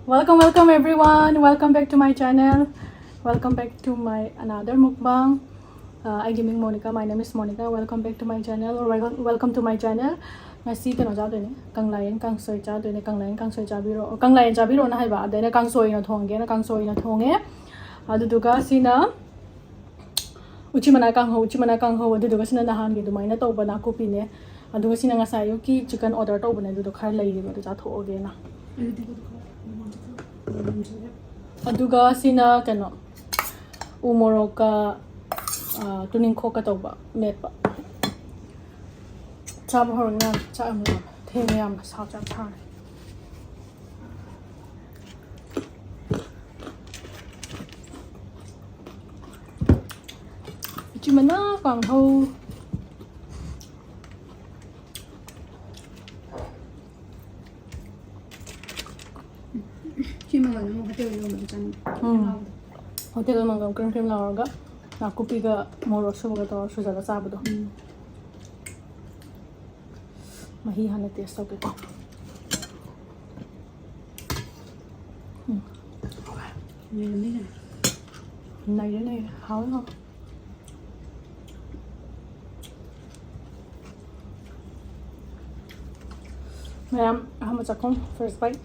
Welcome everyone. Welcome back to my channel. Welcome back to my another mukbang. I gaming Monica. My name is Monica. Welcome back to my channel. Or welcome to my channel. Ngasi kano cha doine kanglayen kangsoi cha doine kanglayen kangsoi cha biro kanglayen cha biro na hai ba daina kangsoi na thongge na kangsoi na thonge adu duga sina uchimana kangho adu duga sina nahan ge dumai na toba na kopi ne adu ga sina ngasa yo ki chicken order to bane adu do khar lai ge adu cha thoge na aduga sina kano umoroka tuning khoka toba metpa chab horna cha am theme yam sa cha tha chimana kang ho chimana mo hotel no mo chan hotel mangam krem lawarga na kupi ga moro suga to suja ga sabdo mahi hana taste okay ko này háo không mẹ how much a con first bite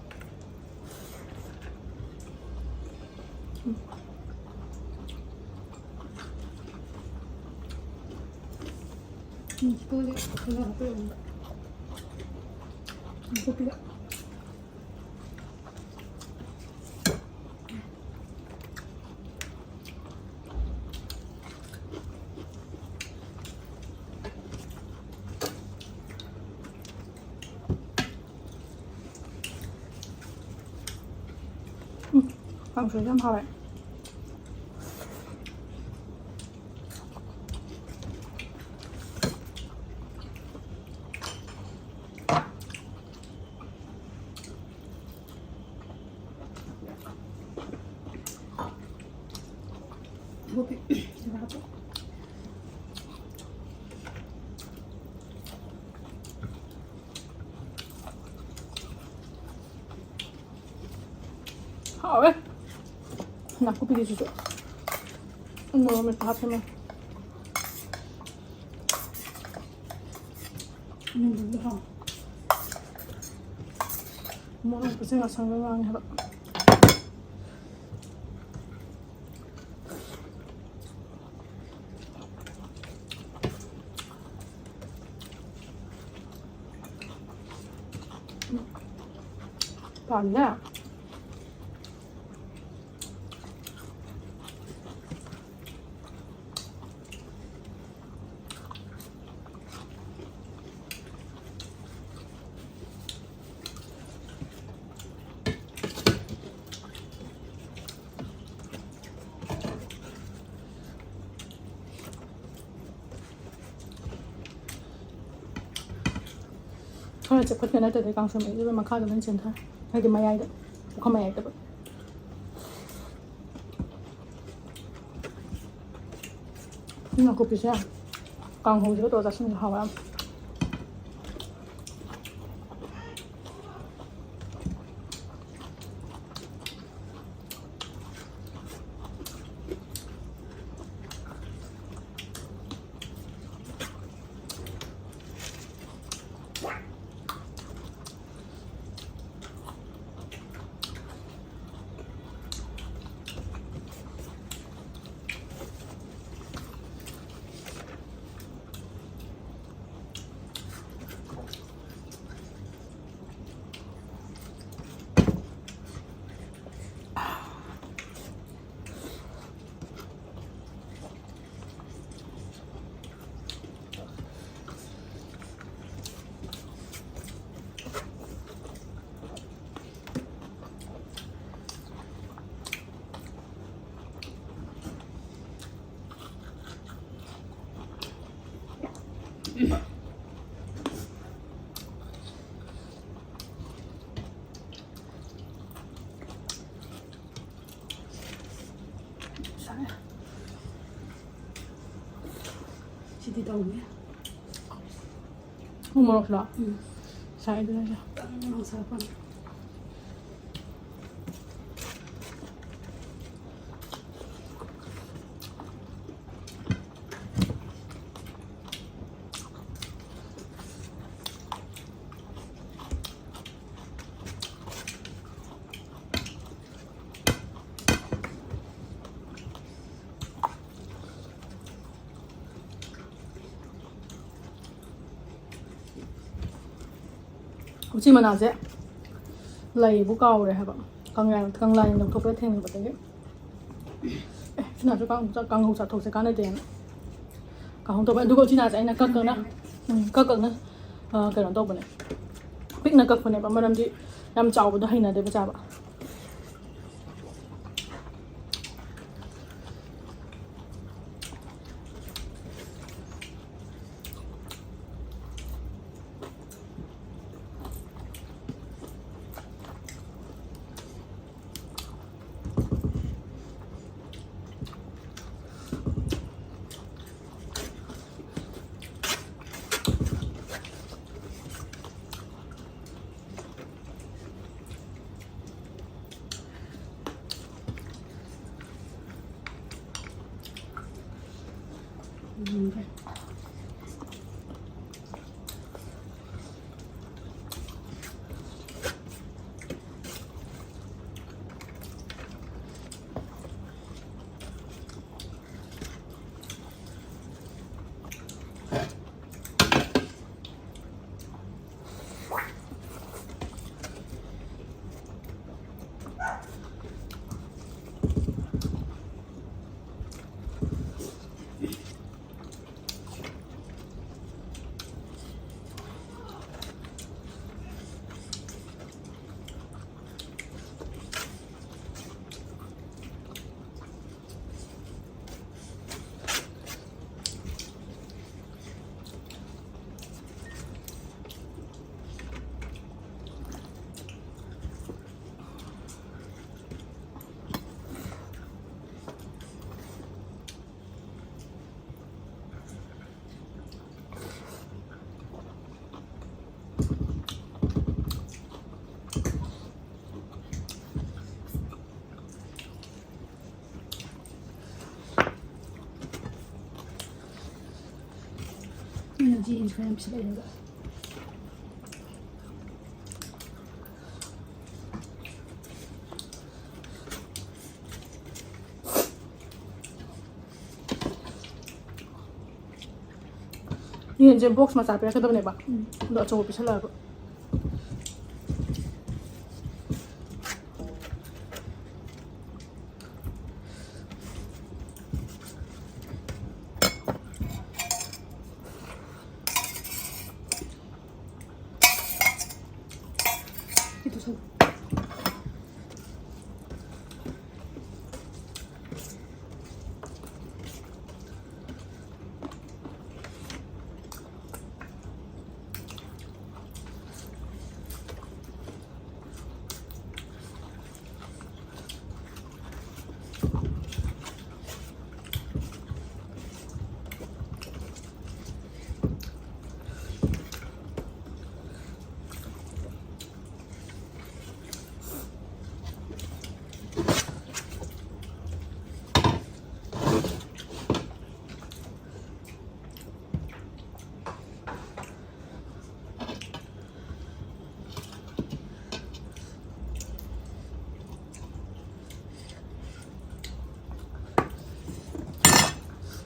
boleh kalau apa kopi放水蒸好了。 kopi berapa好嘞，那kopi di situ. Mau tahap sama. ini dulu ha Mau pasti nggak sanggup banget. Banyak. Thôi chỉ có thể nói tới càng sớm ấy mà khai được lên trên thôi hay thì mày ai đấy không mày ai đấy nhưng mà coffee sẽ càng hồi giữa tôi ra sinh hào lắm Siti tahu ya umur lah saya itu aja orang sapan ꯎꯆꯤ ꯃꯅꯥꯁꯦ ꯂꯩꯕꯨ ꯀꯥꯎꯔꯦ ꯍꯥꯏꯕ ꯀꯪꯂꯥ ꯂꯧꯊꯣꯛꯄꯗ ꯊꯦꯡꯅꯕꯗꯒꯤ ꯎꯆꯤꯅꯥꯁꯨ ꯀꯥꯡꯍꯧ ꯆꯥꯊꯣꯛꯁꯦ ꯀꯥꯟꯅꯗꯦꯅ ꯀꯥꯡꯍꯧ ꯇꯧꯕ ꯑꯗꯨꯒ ꯎꯆꯤꯅꯥꯁꯦ ꯑꯩꯅ ꯀꯛꯀꯛꯅ ꯀꯩꯅꯣ ꯇꯧꯕꯅꯦ ꯄꯤꯛꯅ ꯀꯛꯄꯅꯦꯕ ꯃꯔꯝꯗꯤ ꯌꯥꯝ ꯆꯥꯎꯕꯗꯣ ꯍꯩꯅꯗꯦꯕ ꯆꯥꯕ jeans for him to be able 이제 box mà xài cái đâu này bà đợi cho một cái là itu so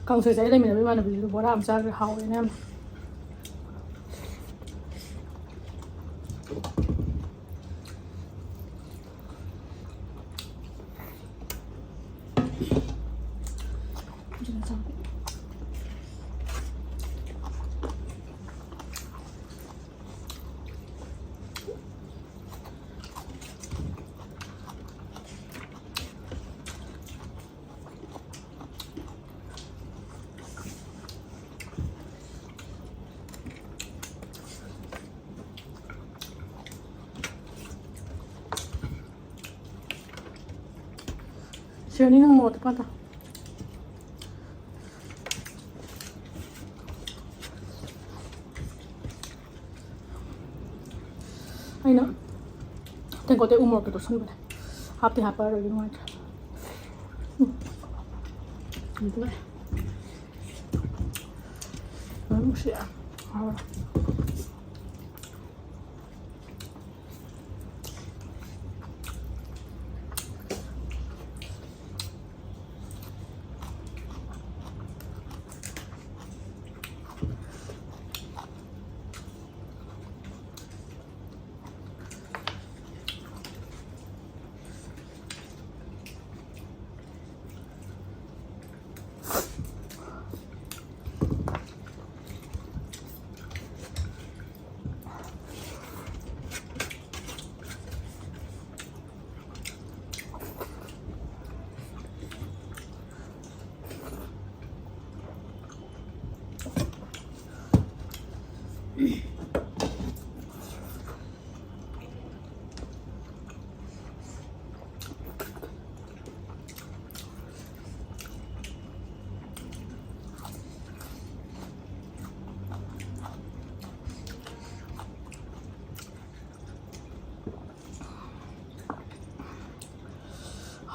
Còn sợi giấy đây mình là bây giờ bố làm ra cái hàu đấy em 시연이는 뭐 어떡하다 ayun ten ko te umor ke to sun ba happy happy rồi đúng không itu đúng sẽ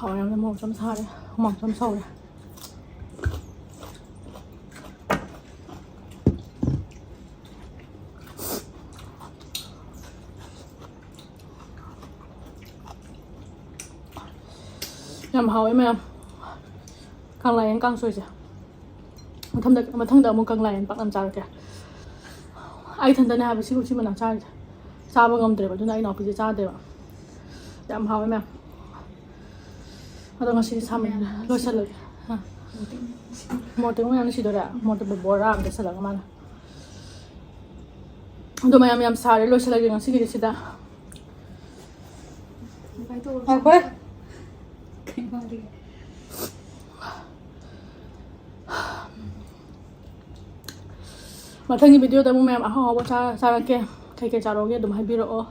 ꯍꯥꯎ ꯌꯥꯝꯅ ꯃꯣꯔꯣꯛ ꯁꯨꯝ ꯁꯥꯔꯦ ꯍꯨꯃꯥꯡ ꯁꯨꯝ ꯁꯧꯔꯦ ꯌꯥꯝ ꯍꯥꯎꯋꯦ ꯃꯌꯥꯝ ꯀꯪꯂꯥꯌꯦꯟ ꯀꯥꯡꯁꯣꯏꯁꯦ ꯃꯊꯪꯗ ꯑꯃꯨꯛ ꯀꯪꯂꯥꯌꯦꯟ ꯄꯥꯛꯅꯝ ꯆꯥꯔꯛꯀꯦ ꯑꯩ ꯏꯊꯟꯇꯅꯦ ꯍꯥꯏꯕ ꯁꯤ ꯎꯆꯤ ꯃꯅꯥ ꯆꯥꯔꯤꯁꯦ ꯆꯥꯕ ꯉꯝꯗ꯭ꯔꯦꯕ ꯑꯗꯨꯅ ꯑꯩ ꯏꯅꯥꯎꯄꯤꯁꯦ ꯆꯥꯗꯦꯕ ꯌꯥꯝ ꯍꯥꯎꯋꯦ ꯃꯌꯥꯝ ꯑꯗꯣ ꯉꯁꯤꯗꯤ ꯁꯥꯃꯟ ꯂꯣꯏꯁꯤꯜꯂꯒꯦ ꯃꯣꯔꯣꯛ ꯃꯌꯥꯝꯅ ꯁꯤꯗꯣꯔꯦ ꯃꯣꯔꯣꯛ ꯕꯣꯔꯥ ꯑꯃꯗ ꯁꯜꯂꯒ ꯃꯥꯅ ꯑꯗꯣ ꯃꯌꯥꯝ ꯌꯥꯝ ꯁꯥꯔꯦ ꯂꯣꯏꯁꯤꯜꯂꯒꯦ ꯉꯁꯤꯒꯤꯗꯤ ꯁꯤꯗ ꯑꯩꯈꯣꯏ ꯀꯩ ꯋꯥꯔꯤꯒꯦ ꯃꯊꯪꯒꯤ ꯚꯤꯗꯤꯑꯣꯗ ꯑꯃꯨꯛ ꯃꯌꯥꯝ ꯑꯍꯥꯎ ꯑꯍꯥꯎꯕ ꯆꯥꯔꯛꯀꯦ ꯀꯩ ꯆꯥꯔꯛꯑꯣꯒꯦ ꯑꯗꯨꯝ ꯍꯥꯏꯕꯤꯔꯛꯑꯣ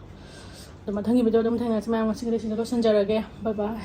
ꯑꯗꯣ ꯃꯊꯪꯒꯤ ꯚꯤꯗꯤꯑꯣꯗ ꯑꯃꯨꯛ ꯊꯦꯡꯅꯔꯁꯤ ꯃꯌꯥꯝ ꯉꯁꯤꯒꯤꯗꯤ ꯁꯤꯗ ꯂꯣꯏꯁꯤꯟꯖꯔꯒꯦ ꯕꯥꯏ ꯕꯥꯏ